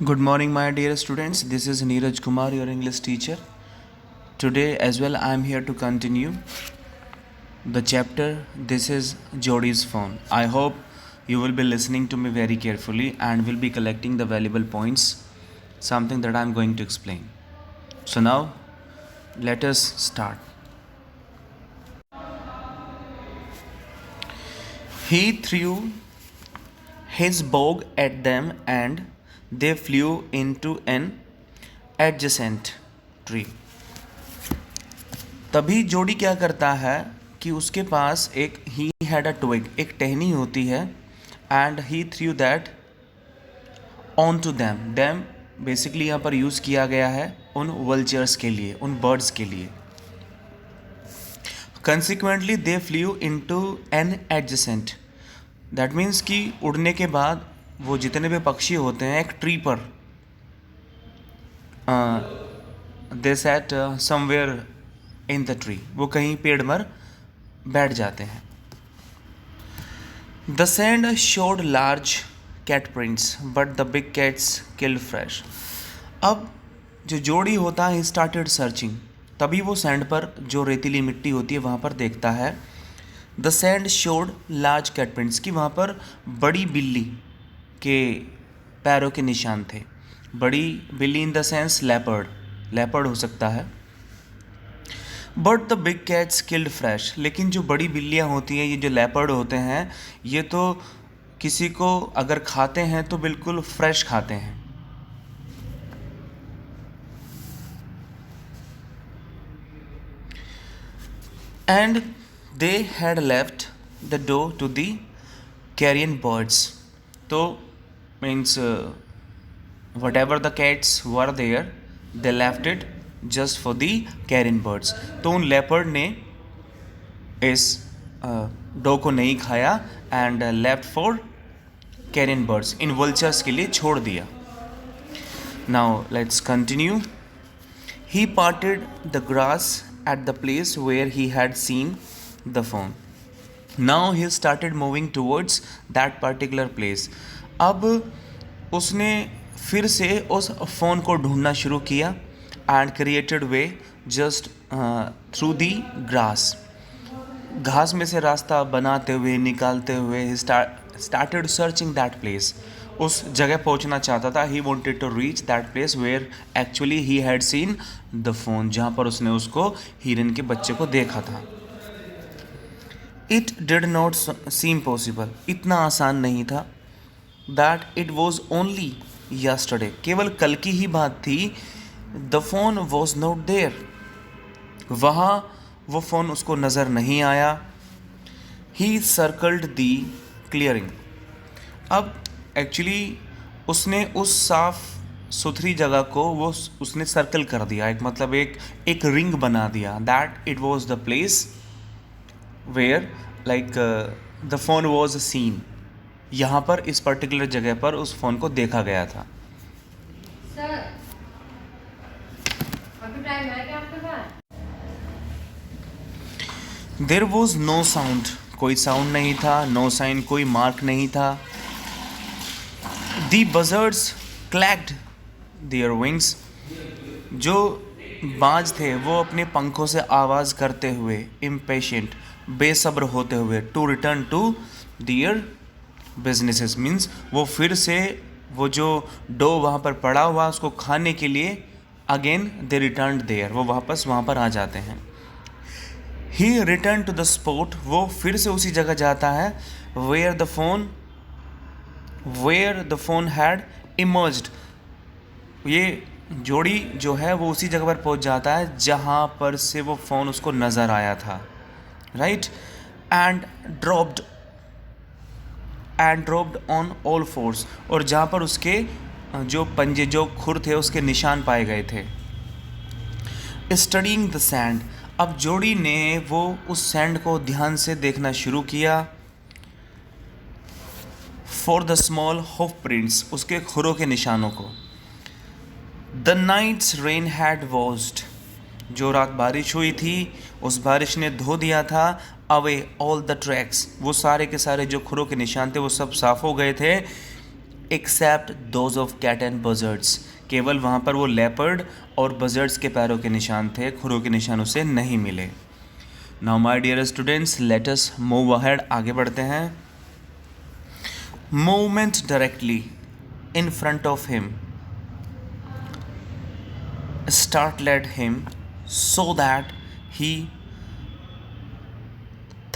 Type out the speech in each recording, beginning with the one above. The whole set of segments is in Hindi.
Good morning, my dear students. This is Neeraj Kumar, your English teacher. Today, as well, I am here to continue the chapter. This is Jodi's phone. I hope you will be listening to me very carefully and will be collecting the valuable points, something that I am going to explain. So, now let us start. He threw his bow at them and they flew into an adjacent tree. तभी जोड़ी क्या करता है कि उसके पास एक ही हैड अ ट्विग, एक टहनी होती है, and he threw that on to them. Them basically यहाँ पर यूज़ किया गया है उन वल्चर्स के लिए, उन बर्ड्स के लिए. Consequently they flew into an adjacent. That means कि उड़ने के बाद वो जितने भी पक्षी होते हैं एक ट्री पर they sat somewhere in the tree, वो कहीं पेड़ पर बैठ जाते हैं. The sand showed large cat prints but the big cats killed fresh. अब जो जोड़ी होता है स्टार्टेड सर्चिंग, तभी वो सैंड पर जो रेतीली मिट्टी होती है वहाँ पर देखता है. The sand showed large cat prints, कि वहाँ पर बड़ी बिल्ली के पैरों के निशान थे. बड़ी बिल्ली in the sense leopard, leopard हो सकता है. But the big cats killed fresh, लेकिन जो बड़ी बिल्लियाँ होती हैं, ये जो लेपर्ड होते हैं, ये तो किसी को अगर खाते हैं तो बिल्कुल फ्रेश खाते हैं. And they had left the door to the carrion birds. तो means whatever the cats were there, they left it just for the carrion birds. तो उन लेपर्ड ने इस डो को नहीं खाया and left for carrion birds, इन वल्चर्स के लिए छोड़ दिया. Now let's continue. He parted the grass at the place where he had seen the phone. Now he started moving towards that particular place. अब उसने फिर से उस फ़ोन को ढूंढना शुरू किया and created way just through the grass. घास में से रास्ता बनाते हुए, निकालते हुए स्टार्टेड सर्चिंग दैट प्लेस. उस जगह पहुंचना चाहता था. He wanted to reach that place where actually he had seen the fawn, जहाँ पर उसने उसको हिरन के बच्चे को देखा था. It did not seem possible, इतना आसान नहीं था. That it was only yesterday, केवल कल की ही बात थी. The fawn was not there, वहाँ वो फ़ोन उसको नज़र नहीं आया. He circled the clearing. अब एक्चुअली उसने उस साफ सुथरी जगह को वो उसने सर्कल कर दिया, एक मतलब एक रिंग बना दिया. That it was the place where like the fawn was seen. यहाँ पर इस पर्टिकुलर जगह पर उस फ़ोन को देखा गया था. सर, अभी टाइम है क्या आपके पास? देयर वॉज नो साउंड, कोई साउंड नहीं था. नो साइन, कोई मार्क नहीं था. दी बजर्ड्स क्लैक्ड देयर विंग्स, जो बाज थे वो अपने पंखों से आवाज़ करते हुए, इम्पेशेंट, बेसब्र होते हुए, to return to their businesses. Means वो फिर से वो जो डो वहाँ पर पड़ा हुआ उसको खाने के लिए अगेन दे रिटर्न देयर, वो वापस वहाँ पर आ जाते हैं. He return to the spot, वो फिर से उसी जगह जाता है where the fawn had emerged. ये जोड़ी जो है वो उसी जगह पर पहुंच जाता है जहाँ पर से वो फ़ोन उसको नज़र आया था. Right. And dropped on all force, और जहाँ पर उसके जो पंजे, जो खुर थे, उसके निशान पाए गए थे. स्टडीइंग द सैंड, अब जोड़ी ने वो उस सैंड को ध्यान से देखना शुरू किया. For the small hoof prints, उसके खुरों के निशानों को. The night's rain had washed, जो रात बारिश हुई थी उस बारिश ने धो दिया था. अवे ऑल द ट्रैक्स, वो सारे के सारे जो खुरों के निशान थे वो सब साफ हो गए थे. Except those of cat and buzzards, केवल वहाँ पर वो लेपर्ड और बजर्ड्स के पैरों के निशान थे, खुरों के निशान उसे नहीं मिले। Now my dear students, let us move ahead, आगे बढ़ते हैं। Movement directly in front of him startled him so that he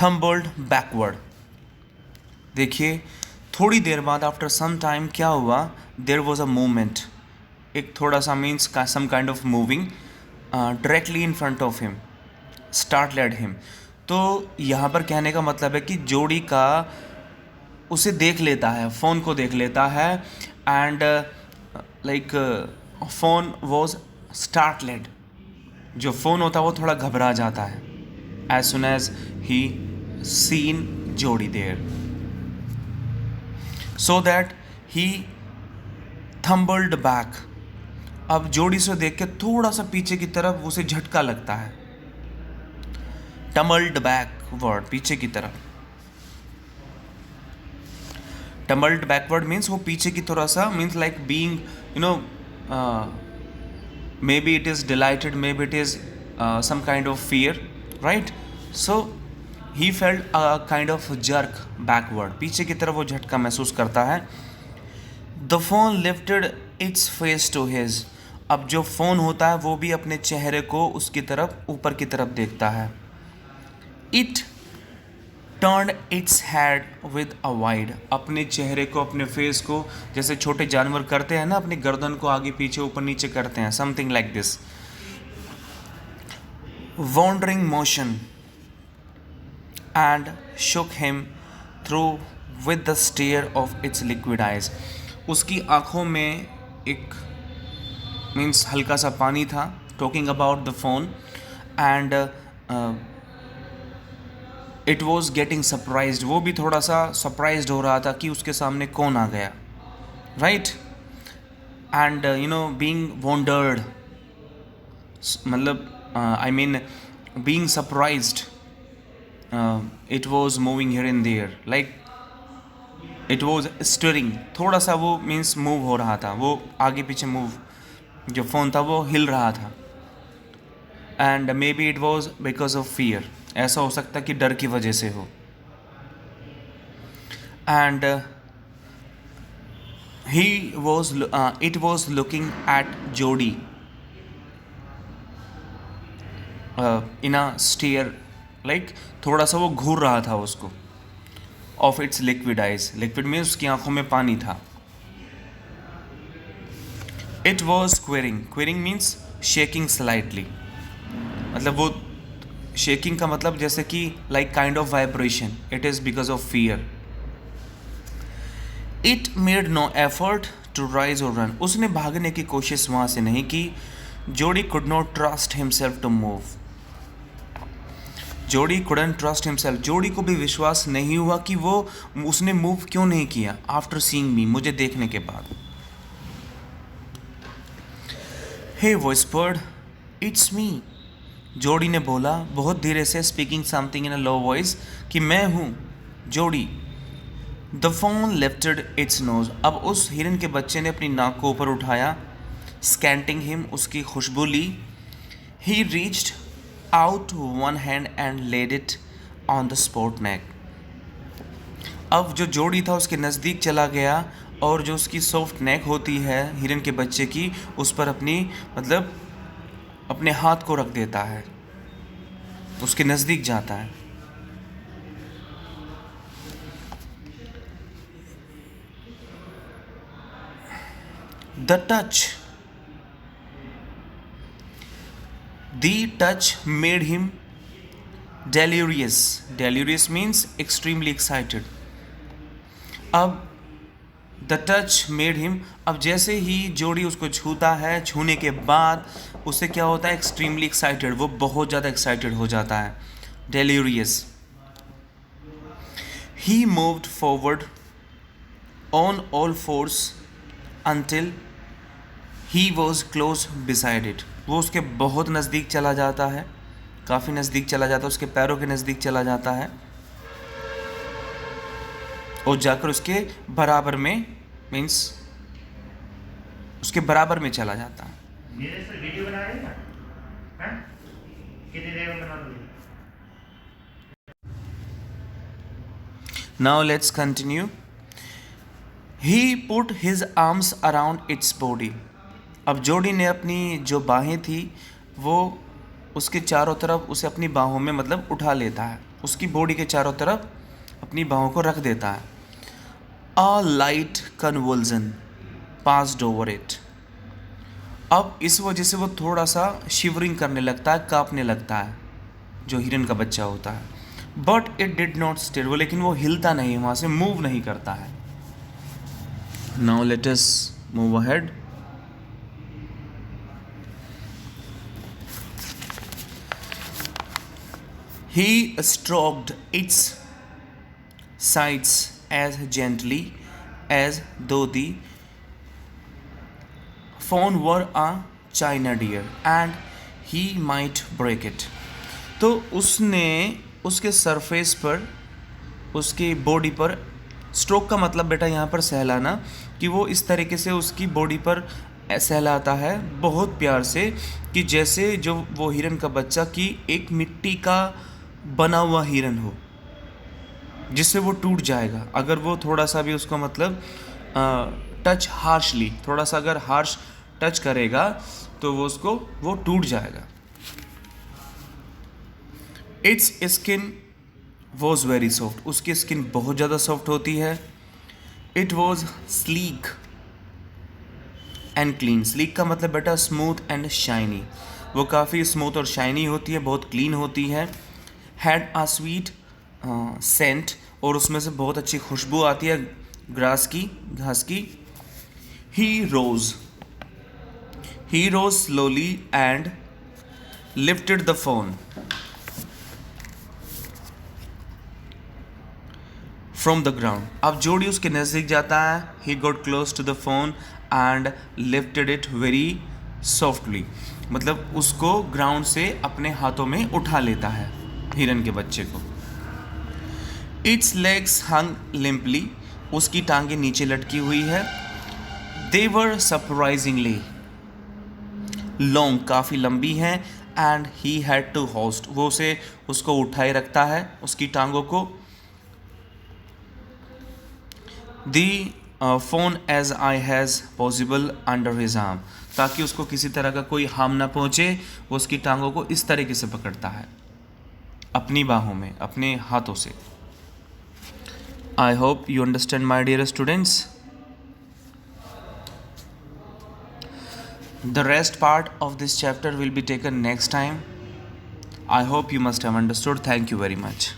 tumbled backward। देखिए थोड़ी देर बाद आफ्टर सम टाइम क्या हुआ, देर वॉज अ मूवमेंट, एक थोड़ा सा मीन्स का some kind of moving directly in front of him, startled him। तो यहाँ पर कहने का मतलब है कि जोड़ी का उसे देख लेता है, फ़ोन को देख लेता है, and like phone was startled, जो फ़ोन होता है वो थोड़ा घबरा जाता है, as soon as he seen जोड़ी there, so that he tumbled back। अब जोड़ी से देख के थोड़ा सा पीछे की तरफ उसे झटका लगता है, tumbled backward, पीछे की तरफ। tumbled backward means वो पीछे की थोड़ा सा, means like being maybe it is delighted, maybe it is some kind of fear, right? So he felt a kind of jerk backward, पीछे की तरफ वो झटका महसूस करता है। The phone lifted its face to his, अब जो फ़ोन होता है वो भी अपने चेहरे को उसकी तरफ, ऊपर की तरफ देखता है। It turned its head with a wide, अपने चेहरे को, अपने फेस को, जैसे छोटे जानवर करते हैं ना, अपनी गर्दन को आगे पीछे ऊपर नीचे करते हैं, something like this. wandering motion and shook him through with the stare of its liquid eyes, उसकी आँखों में एक मीन्स हल्का सा पानी था, talking about the phone, and it was getting surprised, वो भी थोड़ा सा सरप्राइज्ड हो रहा था कि उसके सामने कौन आ गया, राइट? एंड बीइंग वॉन्डर्ड, मतलब I mean being surprised, it was moving here and there, like it was stirring, थोड़ा सा वो मीन्स मूव हो रहा था, वो आगे पीछे मूव, जो फ़ोन था वो हिल रहा था। And may be it was because of fear, ऐसा हो सकता है कि डर की वजह से हो। And it was looking at जोड़ी इन अ स्टेयर, लाइक थोड़ा सा वो घूर रहा था उसको, of its liquid eyes, liquid में उसकी आंखों में पानी था। It was quivering, quivering means shaking slightly, मतलब वो शेकिंग का मतलब जैसे कि like kind of vibration, it is because of fear. It made no effort to rise और रन, उसने भागने की कोशिश वहाँ से नहीं की। Jody could not trust himself to move, Jody couldn't trust himself, Jody को भी विश्वास नहीं हुआ कि वो, उसने मूव क्यों नहीं किया। आफ्टर सीइंग मी, मुझे देखने के बाद। हे व्हिस्पर्ड, इट्स मी, जोड़ी ने बोला बहुत धीरे से, speaking something in a low voice, कि मैं हूँ Jody. The fawn lifted its nose, अब उस हिरन के बच्चे ने अपनी नाक को ऊपर उठाया। स्कैंटिंग हिम, उसकी खुशबू ली। He reached out one hand and laid it on the spot neck, अब जो जोड़ी था उसके नज़दीक चला गया और जो उसकी सॉफ्ट नेक होती है हिरन के बच्चे की, उस पर अपनी मतलब अपने हाथ को रख देता है, उसके नज़दीक जाता है। The touch made him delirious, delirious means extremely excited। अब द टच मेड हिम, अब जैसे ही जोड़ी उसको छूता है, छूने के बाद उससे क्या होता है, एक्सट्रीमली एक्साइटेड, वो बहुत ज़्यादा एक्साइटेड हो जाता है, delirious। He moved forward on all force until he was close beside it, वो उसके बहुत नज़दीक चला जाता है, काफ़ी नज़दीक चला जाता है, उसके पैरों के नज़दीक चला जाता है और जाकर उसके बराबर में मीन्स उसके बराबर में चला जाता है. मेरे से वीडियो बना रहे हैं ना, हाँ? कितनी देर में बना लोगे? Now let's continue. He put his arms around its body. अब जोडी ने अपनी जो बाहें थी वो उसके चारों तरफ उसे अपनी बाहों में मतलब उठा लेता है, उसकी बॉडी के चारों तरफ अपनी बाहों को रख देता है. A light convulsion passed over it. अब इस वजह से वो थोड़ा सा शिवरिंग करने लगता है, कांपने लगता है जो हिरन का बच्चा होता है. But it did not stir, वो लेकिन वो हिलता नहीं, वहाँ से मूव नहीं करता है. Now let us move ahead. He stroked its sides as gently as though the fawn were a china deer and he might break it. तो उसने उसके सरफेस पर, उसकी बॉडी पर, स्ट्रोक का मतलब बेटा यहाँ पर सहलाना, कि वो इस तरीके से उसकी बॉडी पर सहलाता है बहुत प्यार से कि जैसे जो वो हिरन का बच्चा की एक मिट्टी का बना हुआ हिरन हो जिससे वो टूट जाएगा अगर वो थोड़ा सा भी उसको मतलब टच हार्शली, थोड़ा सा अगर हार्श टच करेगा तो वो टूट जाएगा. It's skin was very soft, उसकी स्किन बहुत ज़्यादा सॉफ्ट होती है. It was sleek and clean. Sleek का मतलब बेटा स्मूथ एंड शाइनी, वो काफ़ी स्मूथ और शाइनी होती है, बहुत क्लीन होती है. हैड आ स्वीट सेंट, और उसमें से बहुत अच्छी खुशबू आती है घास की. He rose slowly and lifted the phone from the ground. अब जोड़ी उसके नज़दीक जाता है. He got close to the phone and lifted it very softly, मतलब उसको ग्राउंड से अपने हाथों में उठा लेता है हिरन के बच्चे को. इट्स लेग्स हंग लिम्पली, उसकी टांगें नीचे लटकी हुई है. दे वर सरप्राइजिंगली लॉन्ग, काफ़ी लंबी हैं. And he had to hoist, वो उसको उठाए रखता है उसकी टांगों को. The phone as high as possible under his arm, ताकि उसको किसी तरह का कोई हार्म ना पहुँचे. वो उसकी टांगों को इस तरीके से पकड़ता है अपनी बाहों में, अपने हाथों से. I hope you understand, my dear students. The rest part of this chapter will be taken next time. I hope you must have understood. Thank you very much.